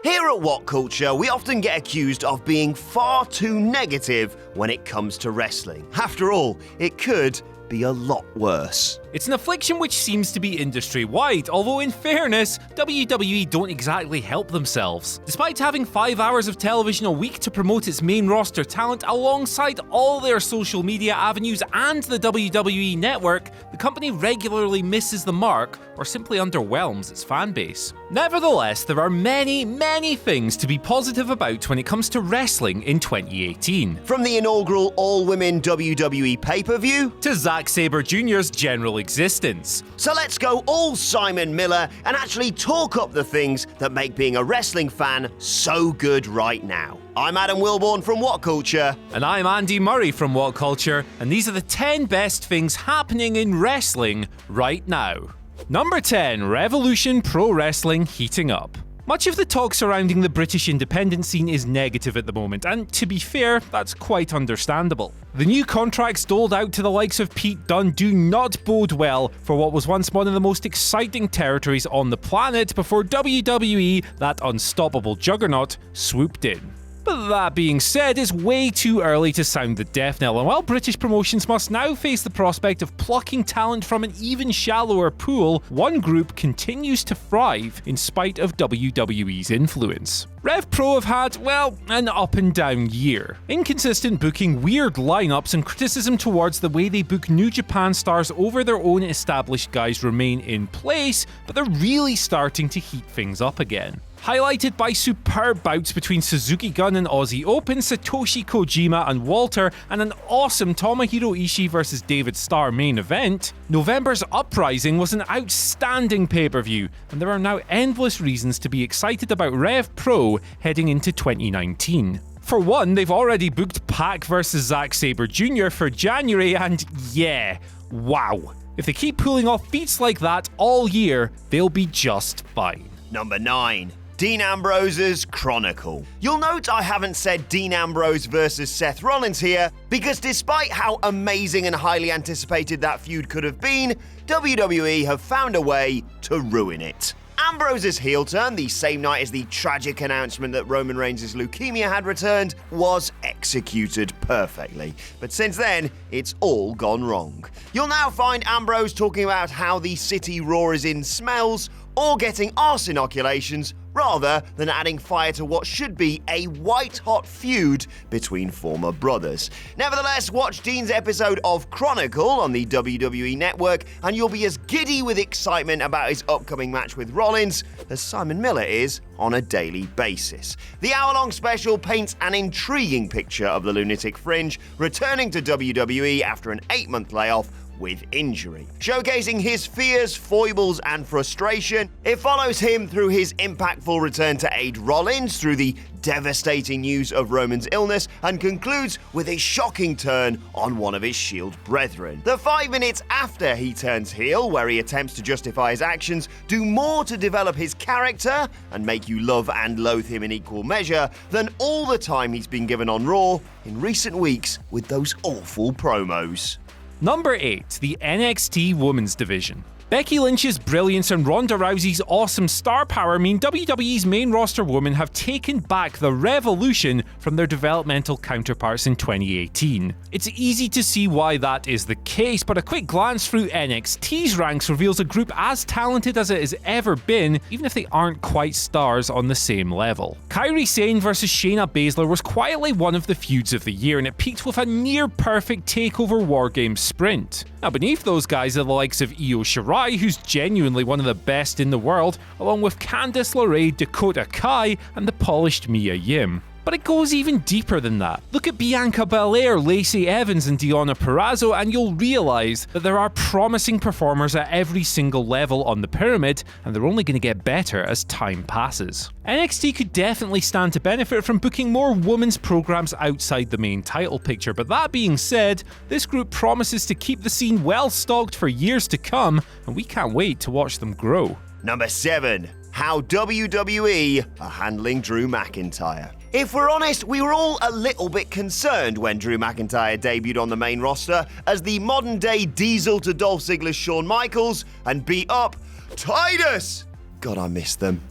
Here at WhatCulture, we often get accused of being far too negative when it comes to wrestling. After all, it could be a lot worse. It's an affliction which seems to be industry-wide, although in fairness, WWE don't exactly help themselves. Despite having 5 hours of television a week to promote its main roster talent alongside all their social media avenues and the WWE Network, the company regularly misses the mark or simply underwhelms its fan base. Nevertheless, there are many things to be positive about when it comes to wrestling in 2018. From the inaugural all-women WWE pay-per-view to Zack Sabre Jr.'s general existence. So let's go all Simon Miller and actually talk up the things that make being a wrestling fan so good right now. I'm Adam Wilborn from WhatCulture. And I'm Andy Murray from WhatCulture, and these are the 10 best things happening in wrestling right now. Number 10, Revolution Pro Wrestling heating up. Much of the talk surrounding the British independent scene is negative at the moment, and to be fair, that's quite understandable. The new contracts doled out to the likes of Pete Dunne do not bode well for what was once one of the most exciting territories on the planet before WWE, that unstoppable juggernaut, swooped in. But that being said, it's way too early to sound the death knell, and while British promotions must now face the prospect of plucking talent from an even shallower pool, one group continues to thrive in spite of WWE's influence. Rev Pro have had, well, an up and down year. Inconsistent booking, weird lineups, and criticism towards the way they book New Japan stars over their own established guys remain in place, but they're really starting to heat things up again. Highlighted by superb bouts between Suzuki Gun and Aussie Open, Satoshi Kojima and Walter, and an awesome Tomohiro Ishii vs David Starr main event, November's Uprising was an outstanding pay-per-view, and there are now endless reasons to be excited about Rev Pro heading into 2019. For one, they've already booked Pac vs Zack Sabre Jr. for January, and yeah, wow. If they keep pulling off feats like that all year, they'll be just fine. Number 9. Dean Ambrose's Chronicle. You'll note I haven't said Dean Ambrose versus Seth Rollins here, because despite how amazing and highly anticipated that feud could have been, WWE have found a way to ruin it. Ambrose's heel turn, the same night as the tragic announcement that Roman Reigns' leukemia had returned, was executed perfectly. But since then, it's all gone wrong. You'll now find Ambrose talking about how the city roars in smells, or getting arse inoculations, rather than adding fire to what should be a white-hot feud between former brothers. Nevertheless, watch Dean's episode of Chronicle on the WWE Network, and you'll be as giddy with excitement about his upcoming match with Rollins as Simon Miller is on a daily basis. The hour-long special paints an intriguing picture of the Lunatic Fringe returning to WWE after an 8-month layoff with injury. Showcasing his fears, foibles, and frustration, it follows him through his impactful return to aid Rollins through the devastating news of Roman's illness, and concludes with a shocking turn on one of his Shield brethren. The 5 minutes after he turns heel, where he attempts to justify his actions, do more to develop his character and make you love and loathe him in equal measure than all the time he's been given on Raw in recent weeks with those awful promos. Number 8, the NXT Women's Division. Becky Lynch's brilliance and Ronda Rousey's awesome star power mean WWE's main roster women have taken back the revolution from their developmental counterparts in 2018. It's easy to see why that is the case, but a quick glance through NXT's ranks reveals a group as talented as it has ever been, even if they aren't quite stars on the same level. Kairi Sane vs Shayna Baszler was quietly one of the feuds of the year, and it peaked with a near-perfect takeover Wargames sprint. Now, beneath those guys are the likes of Io Shirai, who's genuinely one of the best in the world, along with Candice LeRae, Dakota Kai, and the polished Mia Yim. But it goes even deeper than that. Look at Bianca Belair, Lacey Evans, and Deonna Purrazzo, and you'll realise that there are promising performers at every single level on the pyramid, and they're only going to get better as time passes. NXT could definitely stand to benefit from booking more women's programs outside the main title picture, but that being said, this group promises to keep the scene well stocked for years to come, and we can't wait to watch them grow. Number 7. How WWE are handling Drew McIntyre. If we're honest, we were all a little bit concerned when Drew McIntyre debuted on the main roster as the modern-day Diesel to Dolph Ziggler's Shawn Michaels and beat up Titus. God, I miss them.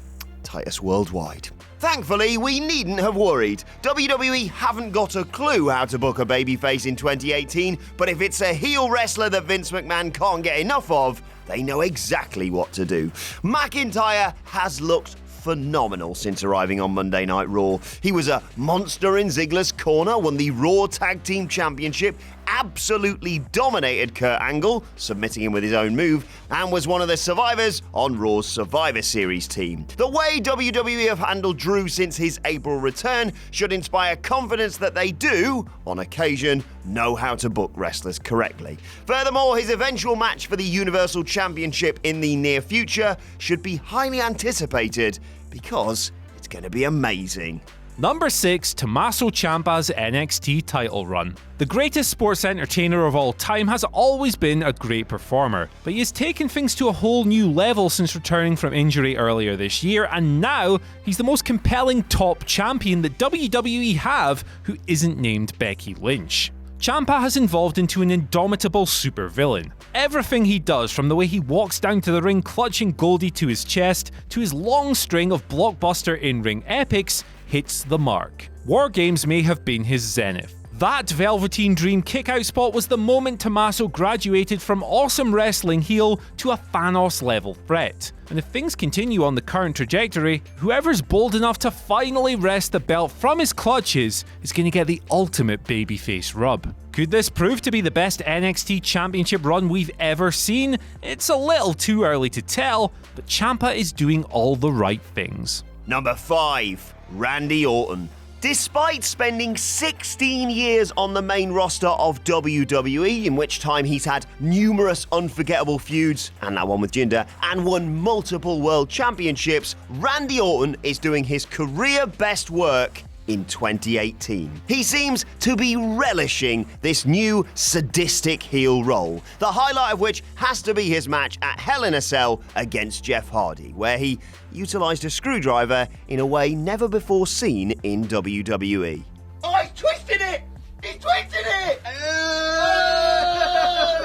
tightest worldwide. Thankfully, we needn't have worried. WWE haven't got a clue how to book a babyface in 2018, but if it's a heel wrestler that Vince McMahon can't get enough of, they know exactly what to do. McIntyre has looked phenomenal since arriving on Monday Night Raw. He was a monster in Ziggler's corner, won the Raw Tag Team Championship, absolutely dominated Kurt Angle, submitting him with his own move, and was one of the survivors on Raw's Survivor Series team. The way WWE have handled Drew since his April return should inspire confidence that they do, on occasion, know how to book wrestlers correctly. Furthermore, his eventual match for the Universal Championship in the near future should be highly anticipated because it's going to be amazing. Number 6, Tommaso Ciampa's NXT title run. The greatest sports entertainer of all time has always been a great performer, but he has taken things to a whole new level since returning from injury earlier this year, and now he's the most compelling top champion that WWE have who isn't named Becky Lynch. Ciampa has evolved into an indomitable supervillain. Everything he does, from the way he walks down to the ring clutching Goldie to his chest, to his long string of blockbuster in-ring epics, hits the mark. War Games may have been his zenith. That Velveteen Dream kick-out spot was the moment Tommaso graduated from awesome wrestling heel to a Thanos-level threat. And if things continue on the current trajectory, whoever's bold enough to finally wrest the belt from his clutches is going to get the ultimate babyface rub. Could this prove to be the best NXT Championship run we've ever seen? It's a little too early to tell, but Ciampa is doing all the right things. Number 5, Randy Orton. Despite spending 16 years on the main roster of WWE, in which time he's had numerous unforgettable feuds, and that one with Jinder, and won multiple world championships, Randy Orton is doing his career best work in 2018. He seems to be relishing this new sadistic heel role, the highlight of which has to be his match at Hell in a Cell against Jeff Hardy, where he utilised a screwdriver in a way never before seen in WWE. Oh, he's twisted it! He twisted it!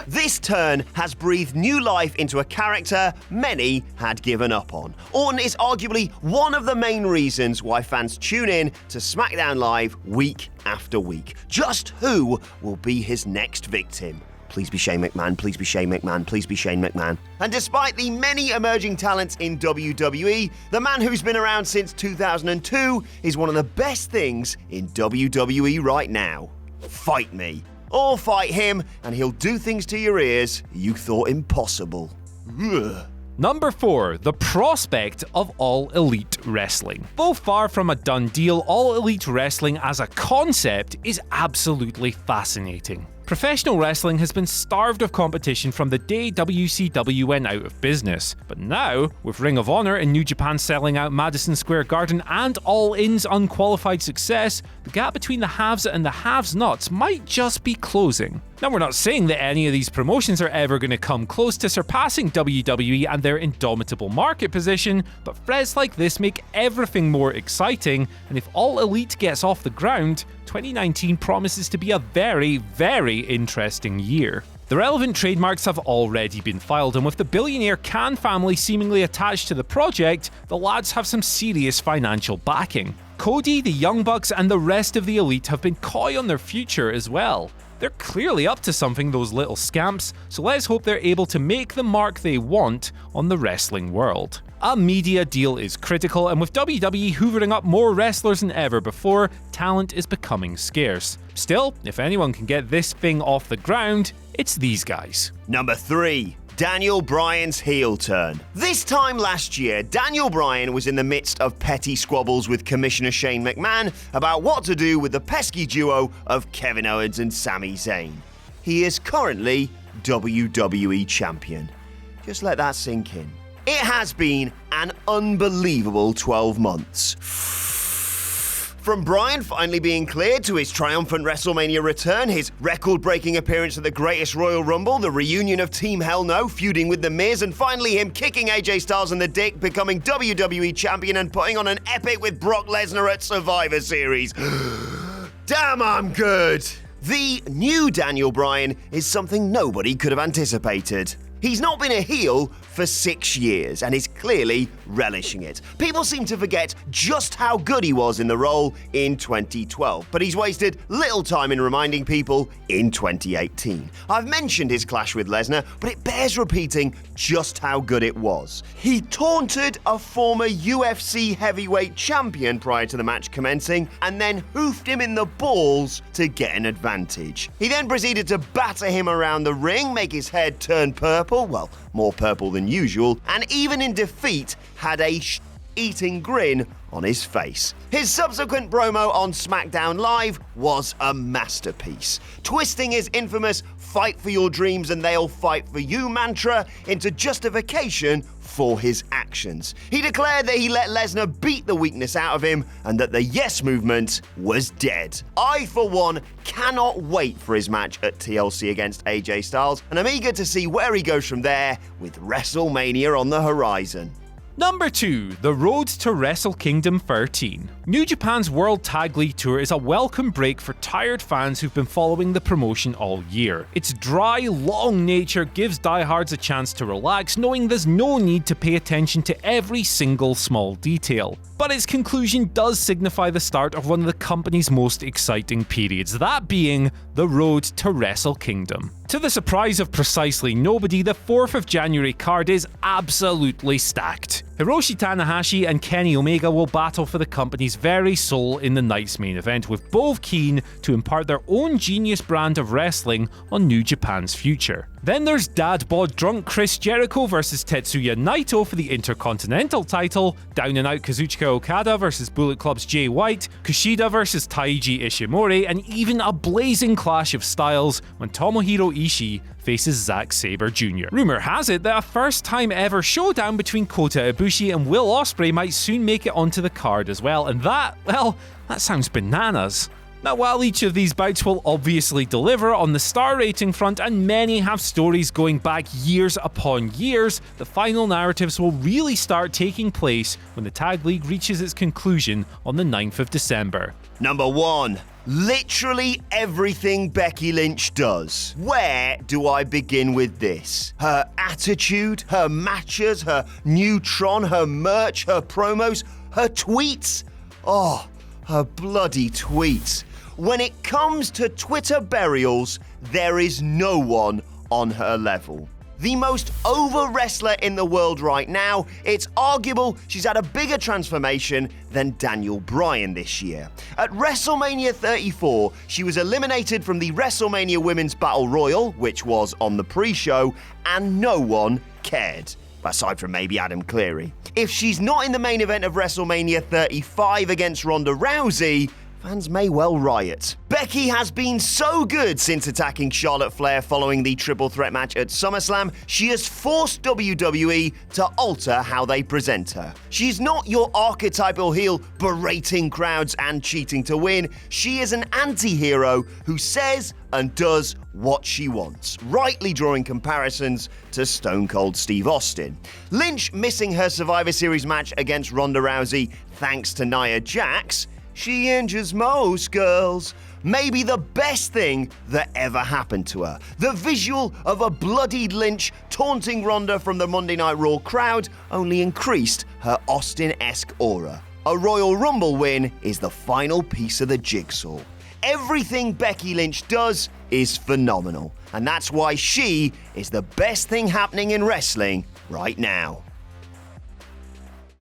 This turn has breathed new life into a character many had given up on. Orton is arguably one of the main reasons why fans tune in to SmackDown Live week after week. Just who will be his next victim? Please be Shane McMahon, please be Shane McMahon, please be Shane McMahon. And despite the many emerging talents in WWE, the man who's been around since 2002 is one of the best things in WWE right now. Fight me. Or fight him, and he'll do things to your ears you thought impossible. Ugh. Number 4, the prospect of All Elite Wrestling. Though far from a done deal, All Elite Wrestling as a concept is absolutely fascinating. Professional wrestling has been starved of competition from the day WCW went out of business. But now, with Ring of Honor and New Japan selling out Madison Square Garden and All In's unqualified success, the gap between the haves and the have-nots might just be closing. Now, we're not saying that any of these promotions are ever going to come close to surpassing WWE and their indomitable market position, but threads like this make everything more exciting, and if All Elite gets off the ground, 2019 promises to be a very, very interesting year. The relevant trademarks have already been filed, and with the billionaire Khan family seemingly attached to the project, the lads have some serious financial backing. Cody, the Young Bucks, and the rest of the Elite have been coy on their future as well. They're clearly up to something, those little scamps, so let's hope they're able to make the mark they want on the wrestling world. A media deal is critical, and with WWE hoovering up more wrestlers than ever before, talent is becoming scarce. Still, if anyone can get this thing off the ground, it's these guys. Number 3. Daniel Bryan's heel turn. This time last year, Daniel Bryan was in the midst of petty squabbles with Commissioner Shane McMahon about what to do with the pesky duo of Kevin Owens and Sami Zayn. He is currently WWE Champion. Just let that sink in. It has been an unbelievable 12 months. From Bryan finally being cleared to his triumphant WrestleMania return, his record-breaking appearance at the Greatest Royal Rumble, the reunion of Team Hell No feuding with The Miz, and finally him kicking AJ Styles in the dick, becoming WWE Champion and putting on an epic with Brock Lesnar at Survivor Series. Damn, I'm good! The new Daniel Bryan is something nobody could have anticipated. He's not been a heel for 6 years and is clearly relishing it. People seem to forget just how good he was in the role in 2012, but he's wasted little time in reminding people in 2018. I've mentioned his clash with Lesnar, but it bears repeating just how good it was. He taunted a former UFC heavyweight champion prior to the match commencing, and then hoofed him in the balls to get an advantage. He then proceeded to batter him around the ring, make his head turn purple, well, more purple than usual, and even in defeat had a eating grin on his face. His subsequent promo on SmackDown Live was a masterpiece, twisting his infamous "fight for your dreams and they'll fight for you" mantra into justification for his actions. He declared that he let Lesnar beat the weakness out of him and that the Yes movement was dead. I, for one, cannot wait for his match at TLC against AJ Styles, and I'm eager to see where he goes from there with WrestleMania on the horizon. Number 2. The Road to Wrestle Kingdom 13. New Japan's World Tag League Tour is a welcome break for tired fans who've been following the promotion all year. Its dry, long nature gives diehards a chance to relax, knowing there's no need to pay attention to every single small detail. But its conclusion does signify the start of one of the company's most exciting periods, that being the Road to Wrestle Kingdom. To the surprise of precisely nobody, the 4th of January card is absolutely stacked. Hiroshi Tanahashi and Kenny Omega will battle for the company's very soul in the night's main event, with both keen to impart their own genius brand of wrestling on New Japan's future. Then there's Dad Bod Drunk Chris Jericho versus Tetsuya Naito for the Intercontinental title, Down and Out Kazuchika Okada versus Bullet Club's Jay White, Kushida versus Taiji Ishimori, and even a blazing clash of styles when Tomohiro Ishii faces Zack Sabre Jr. Rumour has it that a first-time ever showdown between Kota Ibushi and Will Ospreay might soon make it onto the card as well, and that sounds bananas. Now, while each of these bouts will obviously deliver on the star rating front, and many have stories going back years upon years, the final narratives will really start taking place when the Tag League reaches its conclusion on the 9th of December. Number 1. Literally everything Becky Lynch does. Where do I begin with this? Her attitude, her matches, her Neutron, her merch, her promos, her tweets. Oh, her bloody tweets. When it comes to Twitter burials, there is no one on her level. The most over wrestler in the world right now, it's arguable she's had a bigger transformation than Daniel Bryan this year. At WrestleMania 34, she was eliminated from the WrestleMania Women's Battle Royal, which was on the pre-show, and no one cared. Aside from maybe Adam Cleary. If she's not in the main event of WrestleMania 35 against Ronda Rousey, fans may well riot. Becky has been so good since attacking Charlotte Flair following the triple threat match at SummerSlam, she has forced WWE to alter how they present her. She's not your archetypal heel berating crowds and cheating to win. She is an anti-hero who says and does what she wants, rightly drawing comparisons to Stone Cold Steve Austin. Lynch missing her Survivor Series match against Ronda Rousey thanks to Nia Jax, she injures most girls, may be the best thing that ever happened to her. The visual of a bloodied Lynch taunting Ronda from the Monday Night Raw crowd only increased her Austin-esque aura. A Royal Rumble win is the final piece of the jigsaw. Everything Becky Lynch does is phenomenal, and that's why she is the best thing happening in wrestling right now.